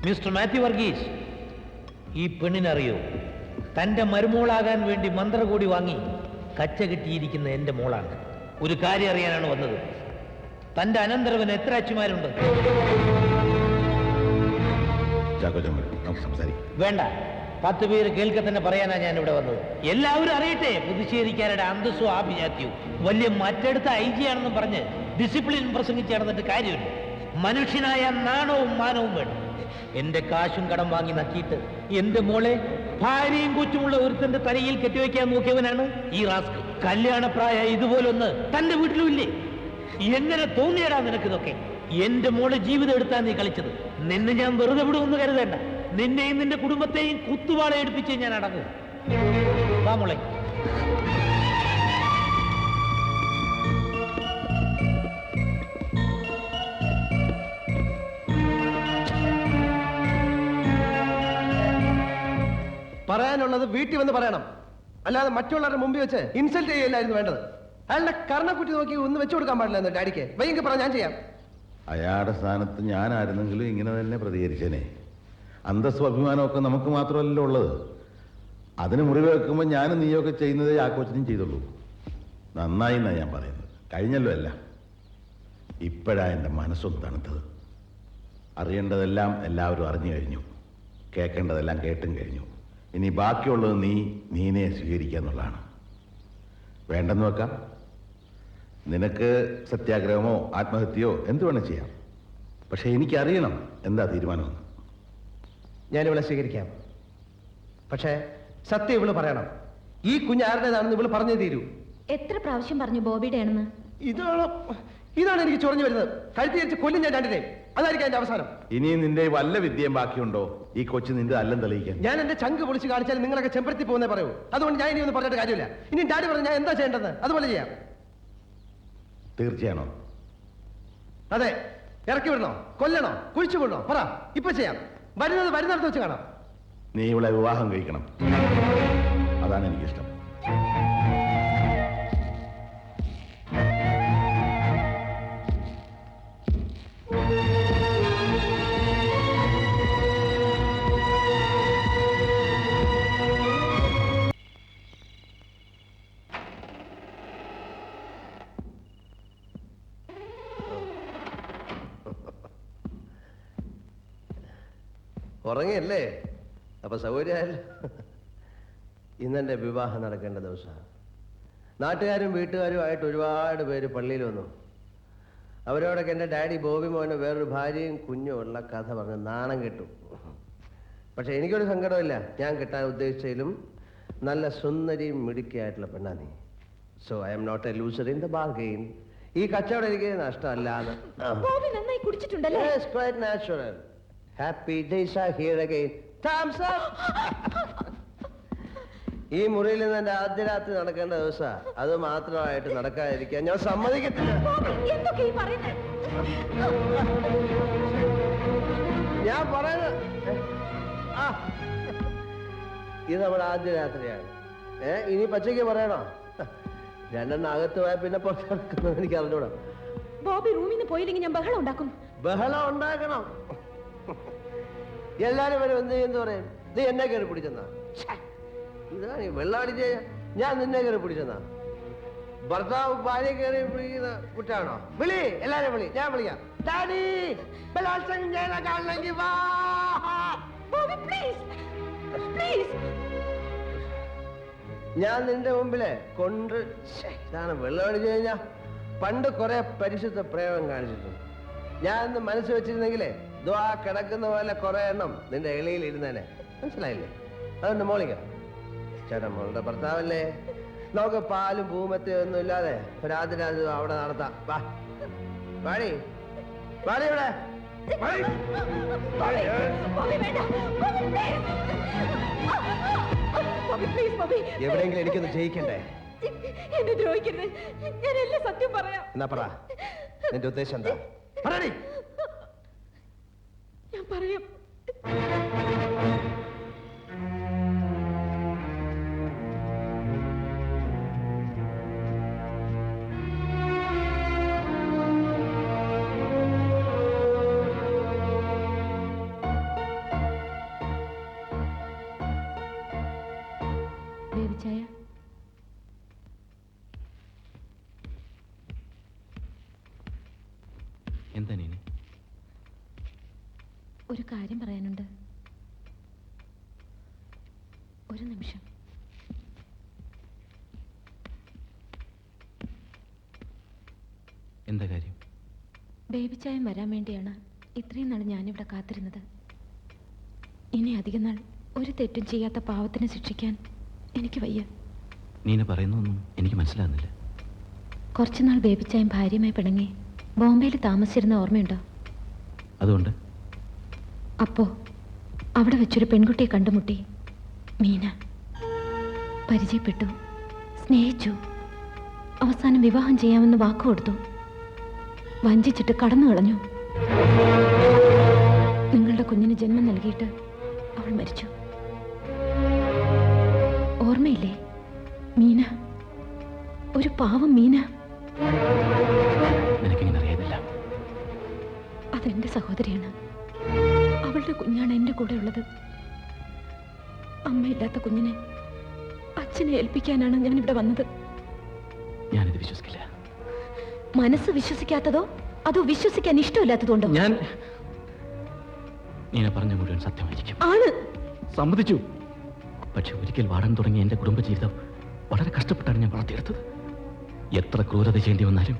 Mister Mathew Varghese, ഈ പെണ്ണിനറിയോ തന്റെ മരുമോളാകാൻ വേണ്ടി മന്ത്രകൂടി വാങ്ങി കച്ച കിട്ടിയിരിക്കുന്ന എന്റെ മോളാണ്. ഒരു കാര്യം അറിയാനാണ് വന്നത്. തന്റെ അനന്തരവന് എത്ര അച്ഛന്മാരുണ്ട്? വേണ്ട, 10 പേര് കേൾക്കെ തന്നെ പറയാനാ ഞാൻ ഇവിടെ വന്നത്. എല്ലാവരും അറിയട്ടെ, പുതുശ്ശേരിക്കാരുടെ അന്തസ്സും ആഭിജാത്യവും. വലിയ മറ്റെടുത്ത IG ആണെന്നും പറഞ്ഞ് ഡിസിപ്ലിൻ പ്രസംഗിച്ച് നടന്നിട്ട് കാര്യമില്ല. മനുഷ്യനായ നാണവും മാനവും വേണം. എന്റെ കാശും കടം വാങ്ങി നക്കിയിട്ട് എന്റെ മോളെ ഭാര്യയും കൊച്ചുമുള്ള ഒരുത്തന്റെ തലയിൽ കെട്ടിവെക്കാൻ നോക്കിയവനാണ് ഈ റാസ്കൽ. കല്യാണപ്രായ ഇതുപോലൊന്ന് തന്റെ വീട്ടിലും ഇല്ലേ? എങ്ങനെ തോന്നിയടാ നിനക്കിതൊക്കെ? എന്റെ മോളെ ജീവിതം എടുത്താ നീ കളിച്ചത്. നിന്നെ ഞാൻ വെറുതെ വിടുമെന്ന് കരുതേണ്ട. നിന്നെയും നിന്റെ കുടുംബത്തെയും കുത്തുവാള എടുപ്പിച്ച് ഞാൻ അടങ്ങും. വാ മോളെ. പറയാനുള്ളത് വീട്ടിൽ വന്ന് പറയണം, അല്ലാതെ മറ്റുള്ളവരുടെ മുമ്പിൽ വെച്ച് ഇൻസൾട്ട് ചെയ്യലായിരുന്നു വേണ്ടത്. അയാളുടെ കർണക്കുറ്റി നോക്കി ഒന്ന് വെച്ചു കൊടുക്കാൻ പാടില്ല ഡാഡിക്ക്. വൈകി പറ, ഞാൻ ചെയ്യാം. അയാളുടെ സ്ഥാനത്ത് ഞാനായിരുന്നെങ്കിലും ഇങ്ങനെ തന്നെ പ്രതികരിച്ചേനെ. അന്തസ്സും അഭിമാനമൊക്കെ നമുക്ക് മാത്രമല്ലല്ലോ ഉള്ളത്. അതിന് മുറിവ് വെക്കുമ്പോൾ ഞാനും നീയൊക്കെ ചെയ്യുന്നതേ ആ കൊച്ചിനും ചെയ്തുള്ളൂ. നന്നായി എന്നാണ് ഞാൻ പറയുന്നത്. കഴിഞ്ഞല്ലോ എല്ലാം. ഇപ്പോഴാണ് എൻ്റെ മനസ്സൊന്ന് തണുത്തത്. അറിയേണ്ടതെല്ലാം എല്ലാവരും അറിഞ്ഞു കഴിഞ്ഞു, കേൾക്കേണ്ടതെല്ലാം കേട്ടും കഴിഞ്ഞു. ഇനി ബാക്കിയുള്ളത് നീനെ സ്വീകരിക്കുക എന്നുള്ളതാണ്. വേണ്ടെന്ന് വെക്കാം. നിനക്ക് സത്യാഗ്രഹമോ ആത്മഹത്യയോ എന്ത് വേണം ചെയ്യാം. പക്ഷെ എനിക്കറിയണം എന്താ തീരുമാനമെന്ന്. ഞാനിവളെ സ്വീകരിക്കാം, പക്ഷേ സത്യം ഇവള് പറയണം. ഈ കുഞ്ഞ് ആരുടേതാണെന്ന് ഇവള് പറഞ്ഞേ തീരൂ. എത്ര പ്രാവശ്യം പറഞ്ഞു ബോബിയുടെ ആണെന്ന്? ഇതാണ് എനിക്ക് ചൊറഞ്ഞു വരുന്നത്. കഴുത്തി വെച്ച് കൊല്ലും ഞാൻ രണ്ടിനെ. അതായിരിക്കും എന്റെ അവസാനം. ഇനിയും നിന്റെ വല്ല വിദ്യയും ബാക്കിയുണ്ടോ ഈ കൊച്ചു നിന്റെ അല്ലം തെളിയിക്കാൻ? ഞാൻ എന്റെ ചങ്ക് പൊളിച്ച് കാണിച്ചാൽ നിങ്ങളൊക്കെ ചെമ്പരത്തി പോകുന്നേ പറയൂ. അതുകൊണ്ട് ഞാൻ ഇനി ഒന്നും പറഞ്ഞിട്ട് കാര്യമില്ല. ഇനി ഡാഡി പറഞ്ഞു ഞാൻ എന്താ ചെയ്യേണ്ടത് അതുപോലെ ചെയ്യാം. തീർച്ചയാണോ? അതെ. ഇറക്കി വിടണോ, കൊല്ലണോ, കുഴിച്ചു കൊള്ളണോ? പറ, ഇപ്പൊ ചെയ്യാം. വരുന്നിടത്ത് വെച്ച് കാണാം. നീ ഇവിടെ വിവാഹം കഴിക്കണം, അതാണ് എനിക്കിഷ്ടം. ഉറങ്ങിയല്ലേ? അപ്പൊ സൗകര്യമായല്ലോ. ഇന്നെന്റെ വിവാഹം നടക്കേണ്ട ദിവസമാണ്. നാട്ടുകാരും വീട്ടുകാരുമായിട്ട് ഒരുപാട് പേര് പള്ളിയിൽ വന്നു. അവരോടൊക്കെ എൻ്റെ ഡാഡി ബോബി മോനെ വേറൊരു ഭാര്യയും കുഞ്ഞും ഉള്ള കഥ പറഞ്ഞ് നാണം കെട്ടു. പക്ഷെ എനിക്കൊരു സങ്കടമില്ല. ഞാൻ കിട്ടാൻ ഉദ്ദേശിച്ചതിലും നല്ല സുന്ദരിയും മിടുക്കിയായിട്ടുള്ള പെണ്ണാ നീ. So I am not a loser in the bargain. ഈ കച്ചവടം എനിക്ക് നഷ്ടമല്ലാന്ന്. Happy days are here again. Thumbs up. ഈ മുറിയിൽ നിന്ന് എന്റെ ആദ്യ രാത്രി നടക്കേണ്ട ദിവസാ. അത് മാത്രമായിട്ട് നടക്കാതിരിക്കാൻ ഞാൻ സമ്മതിക്കത്തില്ല. ഞാൻ പറയുന്നത് ഇത് നമ്മുടെ ആദ്യ രാത്രിയാണ്. ഇനി പച്ചയ്ക്ക് പറയണോ? രണ്ടെണ്ണം അകത്ത് പോയാൽ പിന്നെ പുറത്ത് നടക്കുന്നത് എനിക്ക് അറിഞ്ഞൂടാ. ബോബി റൂമിൽ നിന്ന് പോയില്ലെങ്കിൽ ഞാൻ ബഹളം ഉണ്ടാക്കും. ബഹളം ഉണ്ടാക്കണം. എല്ലാരും വരെ എന്ത് ചെയ്യുന്നു പറയും? നീ എന്നെ കയറി പിടിച്ചെന്നാ? ഇതാണ് ഈ വെള്ളാടിച്ച ഞാൻ നിന്നെ കയറി പിടിച്ചെന്നാ? ഭർത്താവ് ഭാര്യ കയറി പിടിക്കുന്ന കുറ്റാണോ? വിളി, എല്ലാരും വിളി, ഞാൻ വിളിക്കാം. ഡാഡി ബലാത്സംഗം കാണണമെങ്കിൽ വാ. ഞാൻ നിന്റെ മുമ്പില് കൊണ്ട് ഇതാണ് വെള്ളമടിച്ചു കഴിഞ്ഞാ പണ്ട് കുറെ പരിശുദ്ധ പ്രയോഗം കാണിച്ചിട്ടുണ്ട്. ഞാൻ ഇന്ന് മനസ്സ് വെച്ചിരുന്നെങ്കിലേ ആ കിടക്കുന്ന പോലെ കുറെ എണ്ണം നിന്റെ ഇളയിൽ ഇരുന്നേനെ. മനസ്സിലായില്ലേ? അതുകൊണ്ട് മോളിക്ക ചേട്ടാ, മോളുടെ ഭർത്താവല്ലേ, നമുക്ക് പാലും പൂമത്തയും ഒന്നും ഇല്ലാതെ രാത്രി അവിടെ നടത്താം. വാ വാടി വാടി ഇവിടെ. എവിടെയെങ്കിലും എനിക്കൊന്ന് ജയിക്കണ്ടേ? എന്നെ ദ്രോഹിക്കരുത്. ഞാൻ എല്ലാം സത്യം പറയാം. എന്നാ പറ, നിന്റെ ഉദ്ദേശം എന്താ? പറയടി. ഞാൻ പറയാം. എന്താ നീന്? ഒരു കാര്യം പറയാനുണ്ട്. ഒരു നിമിഷം. എന്താ കാര്യം? ബേബി ചായം വരാൻ വേണ്ടിയാണ് ഇത്രയും നാൾ ഞാനിവിടെ കാത്തിരുന്നത്. ഇനി അധികം നാൾ ഒരു തെറ്റും ചെയ്യാത്ത പാവത്തിനെ ശിക്ഷിക്കാൻ എനിക്ക് വയ്യ. നീന പറയുന്നൊന്നും എനിക്ക് മനസ്സിലാകുന്നില്ല. കുറച്ചുനാൾ ബേബി ചായം ഭാര്യയുമായി പിണങ്ങി ബോംബെയിൽ താമസിച്ചിരുന്ന ഓർമ്മയുണ്ടോ? അതുകൊണ്ട് അപ്പോ അവിടെ വെച്ചൊരു പെൺകുട്ടിയെ കണ്ടുമുട്ടി. മീന. പരിചയപ്പെട്ടു, സ്നേഹിച്ചു, അവസാനം വിവാഹം ചെയ്യാമെന്ന് വാക്കുകൊടുത്തു. വഞ്ചിച്ചിട്ട് കടന്നു കളഞ്ഞു. നിങ്ങളുടെ കുഞ്ഞിന് ജന്മം നൽകിയിട്ട് അവൾ മരിച്ചു. ഓർമ്മയില്ലേ? മീന, ഒരു പാവം മീന. നിനക്കിങ്ങനെ അറിയാതില്ല. അതെന്റെ സഹോദരിയാണ്. അവളുടെ കുഞ്ഞാണ് എന്റെ കൂടെ ഉള്ളത്. അമ്മയില്ലാത്ത കുഞ്ഞിനെ അച്ഛനെ ഏൽപ്പിക്കാനാണ് ഞാൻ ഇവിടെ വന്നത്. ഞാനിത് വിശ്വസിക്കില്ല. മനസ്സ് വിശ്വസിക്കാത്തതോ അതോ വിശ്വസിക്കാൻ ഇഷ്ടമില്ലാത്തതുകൊണ്ടോ? ഞാൻ നീന പറഞ്ഞ മുഴുവൻ സത്യമായിരിക്കും. ആണ്. സമ്മതിച്ചു. പക്ഷെ ഒരിക്കൽ വാടാൻ തുടങ്ങിയ എന്റെ കുടുംബജീവിതം വളരെ കഷ്ടപ്പെട്ടാണ് ഞാൻ വളർത്തിയെടുത്തത്. എത്ര ക്രൂരത ചെയ്യേണ്ടി വന്നാലും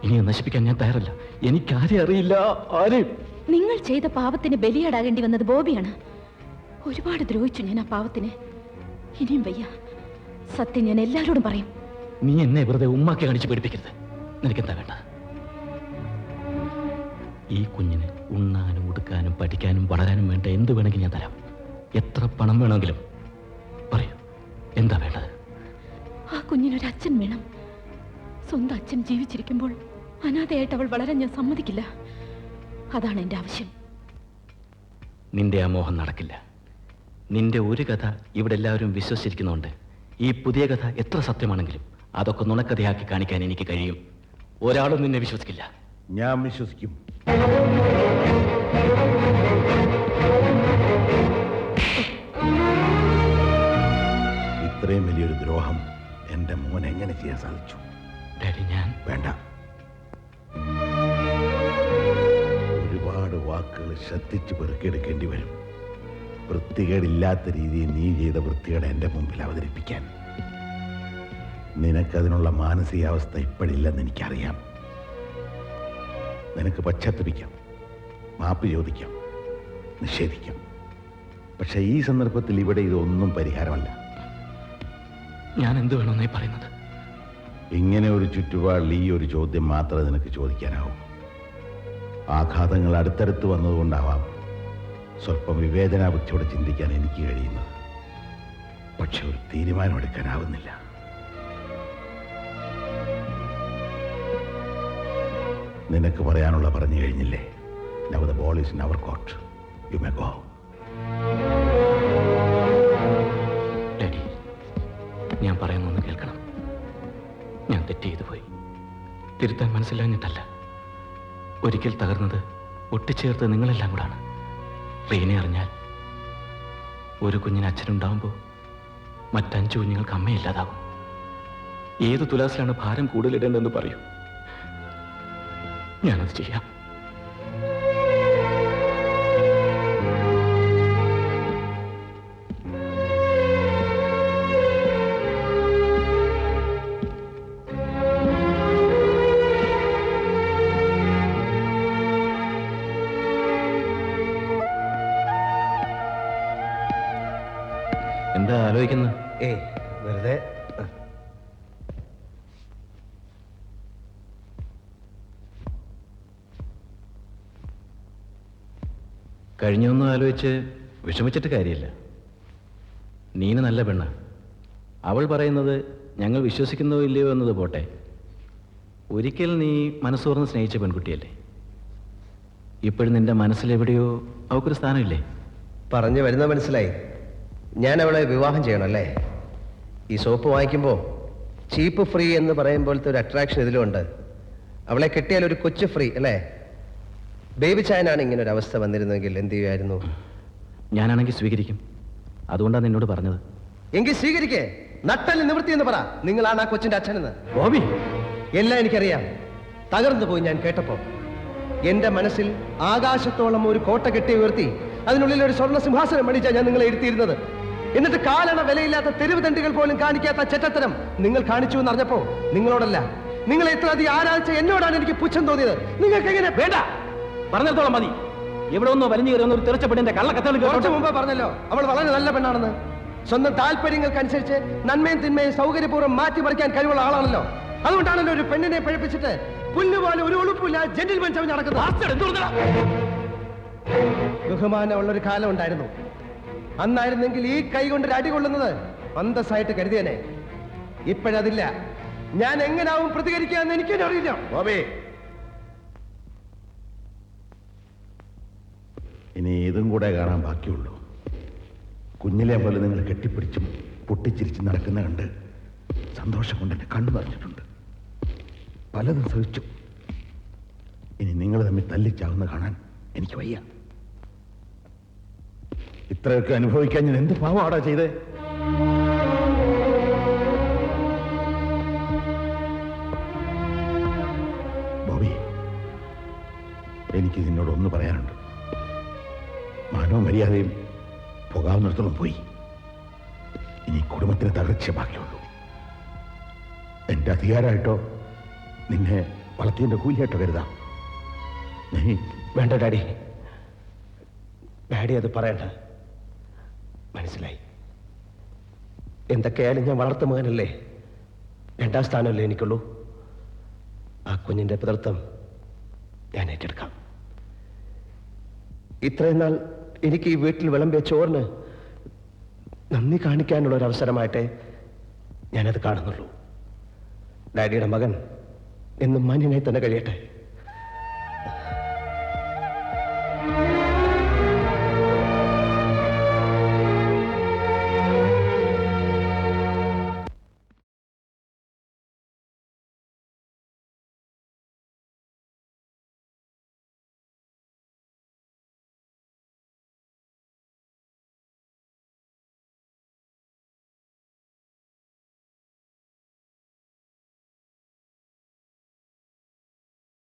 ഇനി നശിപ്പിക്കാൻ ഞാൻ തയ്യാറല്ല. എനിക്കാരെ അറിയില്ല, ആരെയും. നിങ്ങൾ ചെയ്ത പാവത്തിന് ബലിയാടാകേണ്ടി വന്നത് ബോബിയാണ്. ഒരുപാട് ദ്രോഹിച്ചു ഞാൻ ആ പാവത്തിനെ. ഇനിയും വയ്യ. സത്യം ഞാൻ എല്ലാവരോടും പറയും. നീ എന്നെ വെറുതെ ഉമ്മാക്കി കാണിച്ച് പേടിപ്പിക്കരുത്. നിനക്കെന്താ വേണ്ട? ഈ കുഞ്ഞിന് ഉണ്ണാനും ഉടുക്കാനും പഠിക്കാനും വളരാനും വേണ്ട എന്ത് വേണമെങ്കിലും ഞാൻ തരാം. എത്ര പണം വേണമെങ്കിലും പറയൂ, എന്താ വേണ്ടത്? ആ കുഞ്ഞിനൊരു അച്ഛൻ വേണം. സ്വന്തം അച്ഛൻ ജീവിച്ചിരിക്കുമ്പോൾ അനാഥയായിട്ട് അവൾ വളരാൻ ഞാൻ സമ്മതിക്കില്ല. അതാണ് എൻ്റെ ആവശ്യം. നിന്റെ ആ മോഹം നടക്കില്ല. നിന്റെ ഒരു കഥ ഇവിടെ എല്ലാവരും വിശ്വസിച്ചിരിക്കുന്നുണ്ട്. ഈ പുതിയ കഥ എത്ര സത്യമാണെങ്കിലും അതൊക്കെ നുണക്കഥയാക്കി കാണിക്കാൻ എനിക്ക് കഴിയും. ഒരാളും നിന്നെ വിശ്വസിക്കില്ല. ഞാൻ വിശ്വസിക്കും. ഇത്രയും വലിയൊരു ദ്രോഹം എന്റെ മോൻ എങ്ങനെ ചെയ്യാൻ സാധിച്ചു? ഡാഡി, ഞാൻ വേണ്ട. ഒരുപാട് വാക്കുകൾ ശ്രദ്ധിച്ച് പെറുക്കിയെടുക്കേണ്ടി വരും. വൃത്തികേടില്ലാത്ത രീതിയിൽ നീ ചെയ്ത വൃത്തികേട് എന്റെ മുമ്പിൽ അവതരിപ്പിക്കാൻ. നിനക്കതിനുള്ള മാനസികാവസ്ഥ ഇപ്പോഴില്ലെന്ന് എനിക്കറിയാം. നിനക്ക് പശ്ചാത്തപിക്കാം, മാപ്പ് ചോദിക്കാം, നിഷേധിക്കാം. പക്ഷെ ഈ സന്ദർഭത്തിൽ ഇവിടെ ഇതൊന്നും പരിഹാരമല്ല. ഞാൻ എന്ത് വേണമെന്നായി പറയുന്നത്? ഇങ്ങനെ ഒരു ചുറ്റുപാടിൽ ഈ ഒരു ചോദ്യം മാത്രമേ നിനക്ക് ചോദിക്കാനാവൂ. ആഘാതങ്ങൾ അടുത്തടുത്ത് വന്നതുകൊണ്ടാവാം സ്വല്പം വിവേചനാബുദ്ധിയോടെ ചിന്തിക്കാൻ എനിക്ക് കഴിയുന്നത്. പക്ഷെ ഒരു തീരുമാനമെടുക്കാനാവുന്നില്ല. നിനക്ക് പറയാനുള്ള പറഞ്ഞു കഴിഞ്ഞില്ലേ? Now the ball is in our court. You may go. Daddy, ഞാൻ പറയുന്നൊന്ന് കേൾക്കണം. ഞാൻ തെറ്റ് ചെയ്തു പോയി. തിരുത്താൻ മനസ്സിലാഞ്ഞിട്ടല്ല. ഒരിക്കൽ തകർന്നത് ഒട്ടിച്ചേർത്ത് നിങ്ങളെല്ലാം കൂടാണ്. റീനെ അറിഞ്ഞാൽ ഒരു കുഞ്ഞിന് അച്ഛനുണ്ടാവുമ്പോൾ മറ്റഞ്ചു കുഞ്ഞുങ്ങൾക്ക് അമ്മയില്ലാതാകും. ഏത് തുലാസിലാണ് ഭാരം കൂടുതലിടേണ്ടതെന്ന് പറയൂ. ഞാനത് ചെയ്യാം. എന്താ ആലോചിക്കുന്നത്? വെറുതെ. കഴിഞ്ഞൊന്നും ആലോചിച്ച് വിഷമിച്ചിട്ട് കാര്യമില്ല. നീന നല്ല പെണ്ണ്. അവൾ പറയുന്നത് ഞങ്ങൾ വിശ്വസിക്കുന്നോ ഇല്ലയോ എന്നത് പോട്ടെ. ഒരിക്കൽ നീ മനസ്സോർന്ന് സ്നേഹിച്ച പെൺകുട്ടിയല്ലേ? ഇപ്പോഴും നിന്റെ മനസ്സിലെവിടെയോ അവൾക്കൊരു സ്ഥാനമില്ലേ? പറഞ്ഞു വരുന്ന മനസ്സിലായി. ഞാൻ അവളെ വിവാഹം ചെയ്യണമല്ലേ? ഈ സോപ്പ് വാങ്ങിക്കുമ്പോൾ ചീപ്പ് ഫ്രീ എന്ന് പറയുമ്പോഴത്തെ ഒരു അട്രാക്ഷൻ ഇതിലുണ്ട്. അവളെ കെട്ടിയാൽ ഒരു കൊച്ചു ഫ്രീ അല്ലേ? ബേബി ചായനാണ് ഇങ്ങനെ ഒരു അവസ്ഥ വന്നിരുന്നെങ്കിൽ എന്ത് ചെയ്യുമായിരുന്നു? ഞാനാണെങ്കിൽ സ്വീകരിക്കും. അതുകൊണ്ടാണ് നിന്നോട് പറഞ്ഞത്. എങ്കിൽ സ്വീകരിക്കേ. നട്ടല് നിവൃത്തി എന്ന് പറ. നിങ്ങളാണ് ആ കൊച്ചിന്റെ അച്ഛനെന്ന്. ബോബി, എല്ലാം എനിക്കറിയാം. തകർന്നു പോയി ഞാൻ കേട്ടപ്പോ. എന്റെ മനസ്സിൽ ആകാശത്തോളം ഒരു കോട്ട കെട്ടി ഉയർത്തി അതിനുള്ളിൽ ഒരു സ്വർണ്ണ സിംഹാസനം അടിച്ചാണ് ഞാൻ നിങ്ങളെ ഇരുത്തിയിരുന്നത്. എന്നിട്ട് കാലണ വിലയില്ലാത്ത തെരുവ് തണ്ടികൾ പോലും കാണിക്കാത്ത ചെറ്റത്തരം നിങ്ങൾ കാണിച്ചു എന്ന് അറിഞ്ഞപ്പോ നിങ്ങളോടല്ല, നിങ്ങളെ ഇത്ര അധികം ആരാധിച്ച എന്നോടാണ് എനിക്ക് പുച്ഛം തോന്നിയത്. നിങ്ങൾക്ക് എങ്ങനെ? വേണ്ട, പറഞ്ഞിടത്തോളം മതി. ഇവിടെ ഒന്ന് വലിഞ്ഞു കയറുന്ന ഒരു തെറിച്ചപ്പെടിന്റെ കള്ളക്കഥകൾ കുറച്ചു മുമ്പ് പറഞ്ഞല്ലോ അവൾ വളരെ നല്ല പെണ്ണാണെന്ന്. സ്വന്തം താല്പര്യങ്ങൾക്കനുസരിച്ച് നന്മയും തിന്മയും സൗകര്യപൂർവ്വം മാറ്റിമറിക്കാൻ കഴിവുള്ള ആളാണല്ലോ. അതുകൊണ്ടാണല്ലോ ഒരു പെണ്ണിനെ പഴിപ്പിച്ചിട്ട് പുല്ലുപോലെ ഒരു ഉളുപ്പില്ല ജെന്റിൽമെൻ ചവഞ്ഞ് നടക്കുന്നത്. ബഹുമാനമുള്ളൊരു കാലം ഉണ്ടായിരുന്നു. അന്നായിരുന്നെങ്കിൽ ഈ കൈ കൊണ്ട് ഒരു അടി കൊള്ളുന്നത് അന്തസ്സായിട്ട് കരുതിയനെ. ഇപ്പോഴതില്ല. ഞാൻ എങ്ങനാവും പ്രതികരിക്കുക എന്ന് എനിക്ക് അറിയില്ല. ബോബി, ഇനി ഇതും കൂടെ കാണാൻ ബാക്കിയുള്ളൂ. കുഞ്ഞിലെ പോലെ നിങ്ങൾ കെട്ടിപ്പിടിച്ചും പൊട്ടിച്ചിരിച്ച് നടക്കുന്ന കണ്ട് സന്തോഷം കൊണ്ട് എൻ്റെ കണ്ണു നിറഞ്ഞിട്ടുണ്ട്. പലതും സഹിച്ചു. ഇനി നിങ്ങൾ തമ്മിൽ തല്ലിച്ചാവുന്ന കാണാൻ എനിക്ക് വയ്യ. ഇത്രയൊക്കെ അനുഭവിക്കാൻ ഞാൻ എന്ത് പാവമാടാ ചെയ്തേ? ബോബി, എനിക്ക് നിന്നോടൊന്ന് പറയാനുണ്ട്. മാനവും മര്യാദയും പോകാവുന്നിടത്തോളം പോയി. ഇനി കുടുംബത്തിന് തകർച്ച ബാക്കിയുള്ളൂ. എൻ്റെ അധികാരമായിട്ടോ നിന്നെ വളർത്തിൻ്റെ കൂലിയായിട്ടോ കരുതാം. നീ വേണ്ട ഡാഡി, ഡാഡി അത് പറയണ്ട. മനസ്സിലായി. എന്തൊക്കെയായാലും ഞാൻ വളർത്തു മകനല്ലേ. രണ്ടാം സ്ഥാനമല്ലേ എനിക്കുള്ളൂ. ആ കുഞ്ഞിന്റെ പിതൃത്വം ഞാൻ ഏറ്റെടുക്കാം. ഇത്രയും നാൾ എനിക്ക് ഈ വീട്ടിൽ വിളമ്പിയ ചോറിന് നന്ദി കാണിക്കാനുള്ള ഒരു അവസരമായിട്ടേ ഞാനത് കാണുന്നുള്ളൂ. ഡാഡിയുടെ മകൻ എന്നും മാന്യനായി തന്നെ കഴിയട്ടെ.